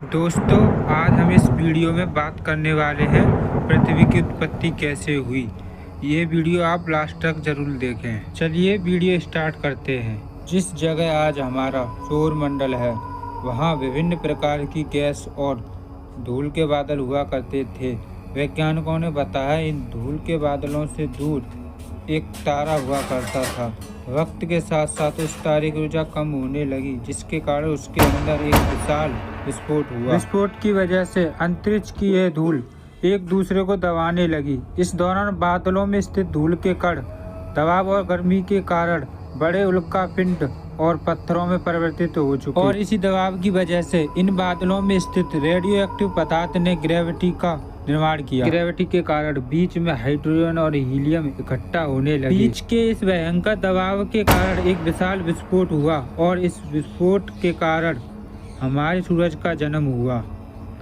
दोस्तों, आज हम इस वीडियो में बात करने वाले हैं पृथ्वी की उत्पत्ति कैसे हुई। ये वीडियो आप लास्ट तक जरूर देखें। चलिए वीडियो स्टार्ट करते हैं। जिस जगह आज हमारा सौर मंडल है वहाँ विभिन्न प्रकार की गैस और धूल के बादल हुआ करते थे। वैज्ञानिकों ने बताया इन धूल के बादलों से दूर एक तारा हुआ करता था। वक्त के साथ साथ उस तारे की ऊर्जा कम होने लगी, जिसके कारण उसके अंदर एक विशाल विस्फोट हुआ। विस्फोट की वजह से अंतरिक्ष की यह धूल एक दूसरे को दबाने लगी। इस दौरान बादलों में स्थित धूल के कण दबाव और गर्मी के कारण बड़े उल्कापिंड और पत्थरों में परिवर्तित हो चुके और इसी दबाव की वजह से इन बादलों में स्थित रेडियो एक्टिव पदार्थ ने ग्रेविटी का निर्माण किया। ग्रेविटी के कारण बीच में हाइड्रोजन और हीलियम इकट्ठा होने लगे। बीच के इस भयंकर दबाव के कारण एक विशाल विस्फोट हुआ और इस विस्फोट के कारण हमारे सूरज का जन्म हुआ।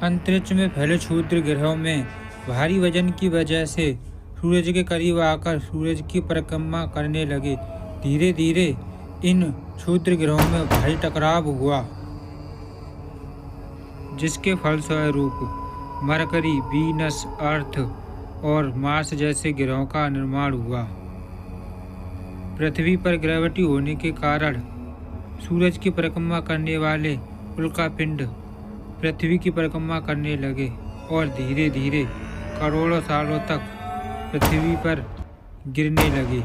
अंतरिक्ष में फैले क्षुद्र ग्रहों में भारी वजन की वजह से सूरज के करीब आकर सूरज की परिक्रमा करने लगे। धीरे धीरे इन क्षुद्र ग्रहों में भारी टकराव हुआ, जिसके फलस्वरूप मरकरी, वीनस, अर्थ और मार्स जैसे ग्रहों का निर्माण हुआ। पृथ्वी पर ग्रेविटी होने के कारण सूरज की परिक्रमा करने वाले उल्कापिंड पृथ्वी की परिक्रमा करने लगे और धीरे धीरे करोड़ों सालों तक पृथ्वी पर गिरने लगे।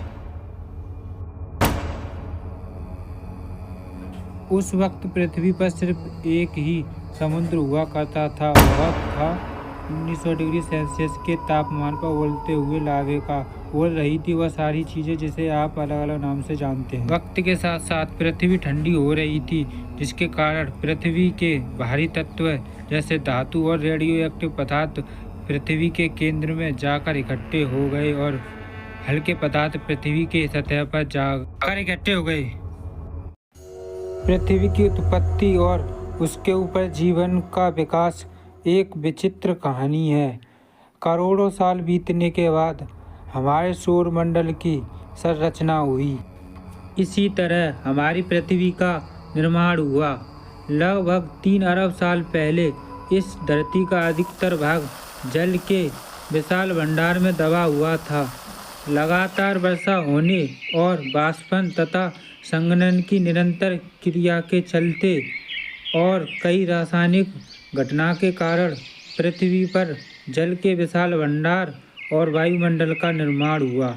उस वक्त पृथ्वी पर सिर्फ एक ही समुद्र हुआ करता था, वह था 1900 डिग्री सेल्सियस के तापमान पर उबलते हुए लावे का। उबल रही थी वह सारी चीजें जिसे आप अलग अलग नाम से जानते हैं। वक्त के साथ साथ पृथ्वी ठंडी हो रही थी, जिसके कारण पृथ्वी के भारी तत्व जैसे धातु और रेडियो एक्टिव पदार्थ पृथ्वी के केंद्र में जाकर इकट्ठे हो गए और हल्के पदार्थ पृथ्वी के सतह पर जाकर इकट्ठे हो गए। पृथ्वी की उत्पत्ति और उसके ऊपर जीवन का विकास एक विचित्र कहानी है। करोड़ों साल बीतने के बाद हमारे सौर मंडल की संरचना हुई। इसी तरह हमारी पृथ्वी का निर्माण हुआ। लगभग 3 अरब साल पहले इस धरती का अधिकतर भाग जल के विशाल भंडार में दबा हुआ था। लगातार वर्षा होने और बाष्पन तथा संघनन की निरंतर क्रिया के चलते और कई रासायनिक घटना के कारण पृथ्वी पर जल के विशाल भंडार और वायुमंडल का निर्माण हुआ।